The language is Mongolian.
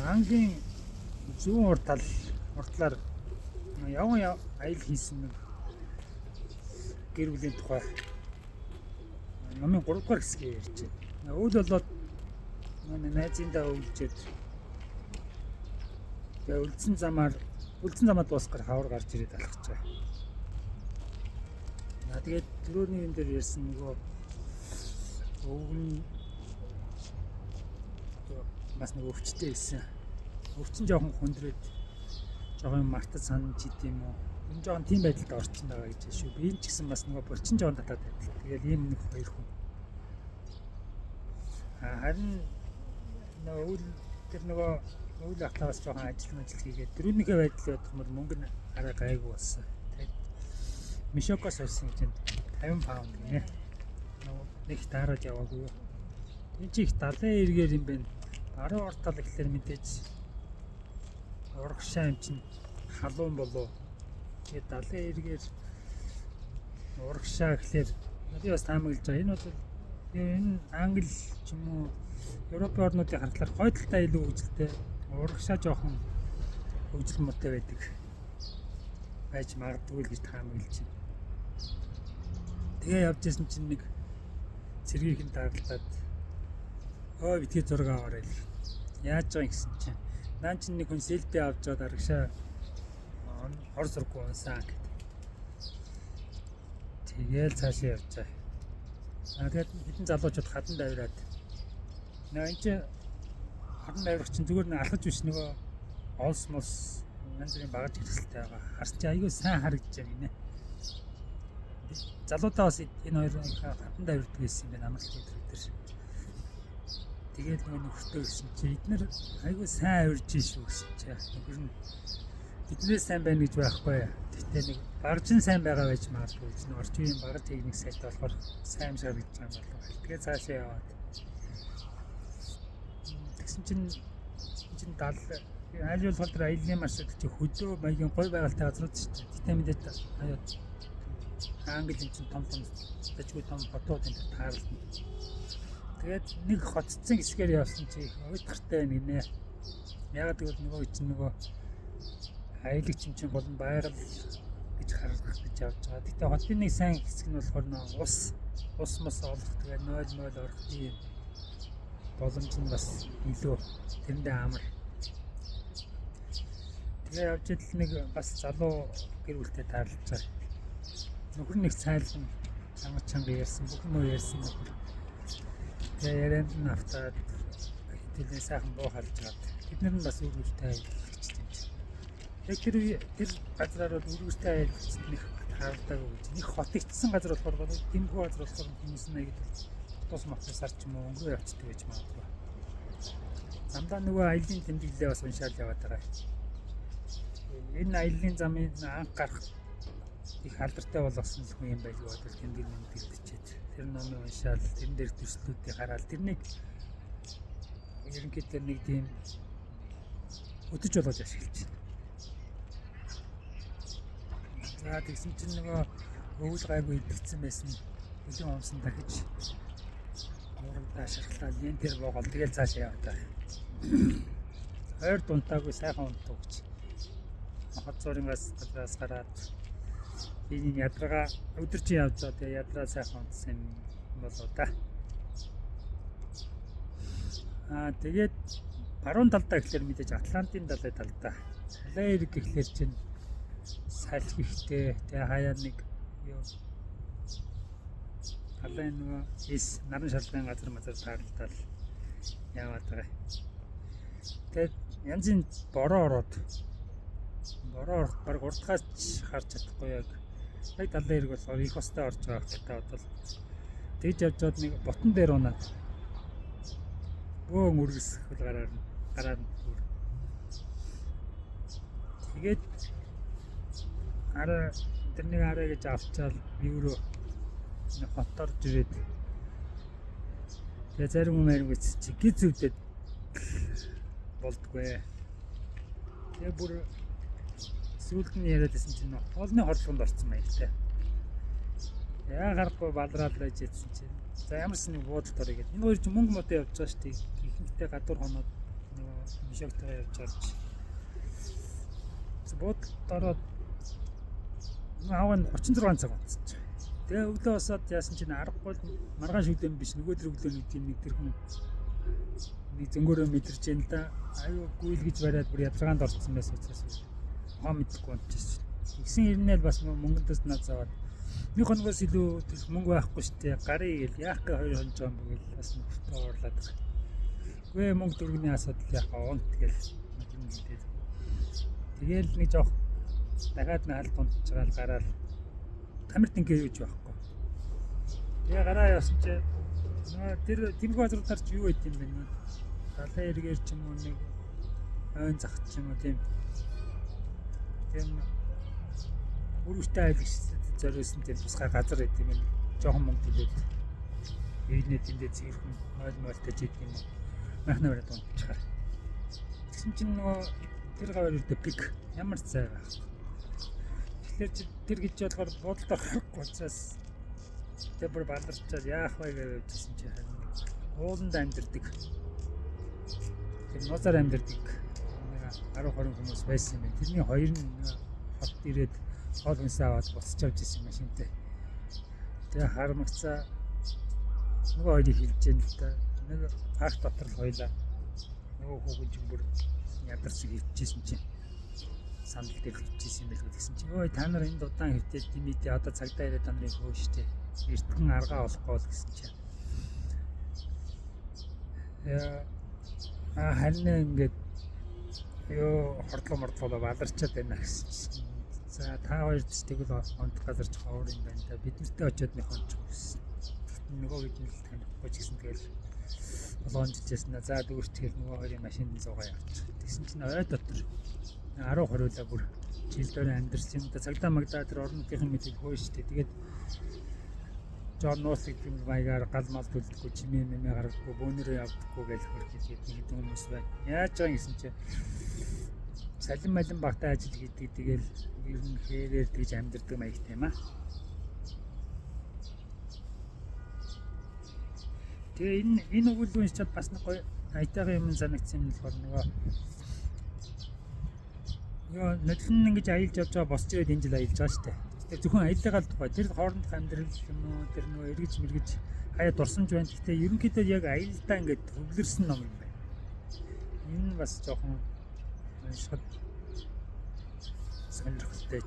Английн зүүн уртлаар явган аялал хийсэн нэг гэр бүлийн тухай номын 3 дугаар хэсгийг ярьж байна. Үйл болоод найзындаа өвлжээд тэгээ үлдсэн замаар дуусгаар хавар гарч ирээд алхаж байгаа. Тэгээд түрүүний юм дээр ярьсан нөгөө өвгөн бас нэг өвчтэй байсан. Өвчин жоохон хүндрээд жоохон мартаж санаж идэм юм уу? Энэ жоохон тийм байдалд орчин байгаа гэж шүү. Би энэ ч гэсэн бас нөгөө булчин жоохон татаад байдал. Тэгээд ийм нэг хоёр хүн. Харин нөгөө үйл ахлаас жоохон ажил хийгээд дөрөвнийхээ байдлыг бодоход мөнгө нь арай гайгүй болсон. Тэгээд Мишокоос олсон гэж 50 паунд гинэ. Нэг таараад яваагүй. Энэ чих 70 эргээр юм байна. Баруун ортол гэхэлэр мэдээж урагшаа юм чинь халуун болов. Тэгээд 70 эргээр урагшаа гэхэлэр би бас таамаглаж байгаа. Энэ бол энэ Англи ч юм уу Европын орнуудыг харахаар хойдолтой илүү хөгжилтэй, урагшаа жоохон хөгжил муутай байдаг. Байж магадгүй л гэж таамаглаж байна. Тэгээ явж исэн чинь нэг цэргийнхэн тааралдаад өө битгий зураг аваарай л. Яаж байгаа юм гэсэн чинь нaan чинь нэг хүн селфи авч жаад арагшаа хор зурггүй унсан гэдэг. Тэгээл цаашаа явж байгаа. Тэгээд хэдэн залуучууд хадан давираад энэ чинь хадан давирах чинь зүгээр нэг алхаж биш нөгөө олс мос янз бүрийн багаж хэрэгсэлтэй байгаа. Харс чи айгүй сайн харагдаж байна гинэ. Залуудаа бас энэ хоёр хадан давирдаг гэсэн юм байна амралтын өдөр. Тэгээд нөгөө нөхөртөө гэсэн чи эднэр айгүй сайн авирж шүү гэсэн чи нөхөр нь биднээс сайн байна гэж байхгүй. Тэгтээ нэг багжин сайн байгаа байж магадгүй. Энэ орчин үеийн багаж техник сайт болохоор сайн шаардлага гэж байгаа болов. Тэгээд цаашаа яваад. Тэгсэн чинь 70 аль болох тэр аяллаа маршрут чи хөдөө маягийн гой байгальтай газрууд шүү дээ. Тэгтээ мэдээд аяа Англи юм чинь том дэжгүй том хотууд энэ таарлна. Тэгээд нэг хотцсон хэсгээр явсан чи уйдгартай байна гинэ. Яг тэгвэл нөгөө чинь нөгөө аялагч юм чинь болон байгаль гэж харах гэж явж байгаа. Тэгтээ хотын нэг сайн хэсэг нь болохоор нөгөө ус мос олох тэгээд нойл орох тийм боломж нь бас илүү тэрэндээ амар. Тэгээ явж идэл нэг бас залуу гэр бүлтэй таарлаж байгаа. Нөхөр нэг цайлган чанга ярьсан бүх нөө ярьсан нөхөр. Тэгээ ярианд нь автаад хэдүүлээ сайхан буу халж гад. Тэднэр нь бас үргэлжтэй аялалч юм чи. Тэгээ тэр газраар бол үргэлжтэй аялалч нэг хаалтаагүй гэж. Нэг хот ичсэн газар болохоор тэмхүү газар болохоор хүмүүс нэг тус мохсаар ч юм уу өнгөрөө явцдаг гэж магадгүй. Замдаа нөгөө аялын тэмдэглэлээ бас уншаал яваад байгаа. Энэ аялын замын анх гарах их алдартай болгосон хүн юм байлгүй бол тэмдэглэл мэдчихээд тэр номыг уншаал тэрэн дээр төслүүдийг хараад тэрнийг ерөнхийдөө нэг тийм өдөж болгож ашиглаж байна. За тэгсэн чинь нөгөө өвөл гайгүй идэгцэн байсан бүлийн онсон дахиж урагдаа шархлаа yen тэр боогол тэгэл цаашаа яваа. Хоёр дунтаагүй сайхан унтдаг гэж. Хот зургаас гадраас гараад энэ ядрага өдөр чи явж байгаа тэгээ ядраа сайхан унтсан болоо та. Тэгээд баруун талдаа гэхэлэр мэдээж Атлантын далай талдаа. Далай эрэг гэхэлэр чинь салхи ихтэй тэгээ хаяа нэг юу талай нөгөө наран шалгын газар таарлтал яваад байгаа. Тэгээд янзын бороо ороод баг урдгаач харж чадахгүй яг далай эрэг болохоор их хостой орж байгаа хэрэгтэй бодвол тэгж явжод нэг ботон дээр унаад бөөн үргэсэх хөл гараар нь тэгээд тэрнийг арай гэж авчаал евро нэг хотоор ирээд тэгээ зарим хүмүүс чи гиз өвдөд болдгоо. Тэгээ бүр сүүлд нь яриад байсан чинь хоолны хорлогонд орсон маягтай. Яа гарахгүй балраад байж ийдсэн чинь. За ямар ч нэг буудалд орё гэдэг. Энэ хоёр чинь мөнгө модоо явж байгаа шүү дээ. Ихэнхдээ гадуур хоноод нөгөө жогтой явж гарч. Бод дараа аавн 36 цаг унтсан. Тэгээ өглөө босоод яасан чинь аргагүй маргааш үдэн биш нөгөө төр өглөө нэг тийм нэг тэр хүн нэг зөнгөөрөө мэдэрч энэ да аюу гүйл гэж бариад бүр ядрагаанд орцсон байсан учраас хаа мэдхгүй унтчихсан. Игсэн ирнээл бас мөнгөндөөс над заваад нэг хоногоос илүү мөнгө байхгүй штэ гарын гээл яах гэ 2 хоног жоо мгил бас нөхөртөө уурлаад байгаа. Гүй мөнгө төгрөгийн асуудал яах онт тэгэл тэгэл нэг жоох дахиад нэг алд унтж байгаа л гараад камерт ингээ юуж байхгүй. Тэгээ гараа явсан чи тэр тэмхүү газруудаар ч юу байт юм бэ нэ? Далайн эргээр ч юм уу нэг ойн зах ч юм уу тийм үргэлжтэй айлгч зориулсан тийм тусгай газар байт юм байна. Жохон мөнгө төлөөд ээлнээ тэндээ цэгэрхэн мойлтой жид юм уу? Махна бараад унтчихаар. Тэгсэн чинь нөгөө тэр гавар үрдэ пик ямар цай байх. Тэгэхээр чи тэр гэж болохоор бодолд орохгүй учраас тэр бүр баларчаад яах вэ гэж хэлсэн чи ууланд амьдэрдэг. Тэр нууцаар амьдэрдэг. 10-20 хүмүүс байсан юм байна. Тэрний хоёр нь хот ирээд хоол хүнсээ аваад буцаж явж исэн машинтай. Тэгээ харамгцаа нөгөө хоёрыг хэлж яана л та. Нэг парк дотор л хоёлаа. Нөгөө хүүхэн ч бүр ядарч хөвчихсэн чинь сандал дээр хөвчихсэн юм байл гэсэн чинь ой та нар энд удаан хөвтөөд димэдэ одоо цагдаа ирээд та нарыг хөө штэ эртхэн аргаа олохгүй л гэсэн чинь харин ингээд ёо хордлоо мордлоо баларчаад байна гэсэн чинь за та хоёр ч тэгвэл онцгой газар ч ховор юм байна да бид нартэй очиод нэг хонч гэсэн нөгөө хэд нь л танихгүй ч гэсэн тэгэл болгоомжжсэн за дүүрчгээл нөгөө хоёрын машинд зугаа явчих. Тэгсэн чинь ой дотор 10 хориулаа бүр жилдээр амьдэрсэн юм да цагдаа магдаа тэр орон нутгийн мэдээ хөөе штэ. Тэгээд Жон Нуусыг тийм маягаар гал мал төлдөггүй чимээ мэмээ гаргахгүй бөөнөрөө явдаггүй гэж хөрхийд нэг хүмүүс байна. Яаж байгаа гэсэн чинь салин малин багтаа ажил хийдэг тэгэл ер нь хээрээр тэгж амьдэрдэг маягтай юм аа. Тэгээ энэ өгүүлбэр уншаад бас нэг гоё айтайгаа юм санагдсан юм болохоор нөгөө ёо нэтлэн ингэж аялж явж байгаа босч ирээд энэ жил аялж байгаа шүү дээ. Тэр зөвхөн аяллаа л тухай тэр хоорондох амьдрал юм уу тэр нөгөө эргэж мэргэж хаяа дурсамж байна. Гэхдээ ерөнхийдөө яг аялалдаа ингэж төвлөрсөн ном юм байна. Энэ бас жоохон уншихад сонирхолтой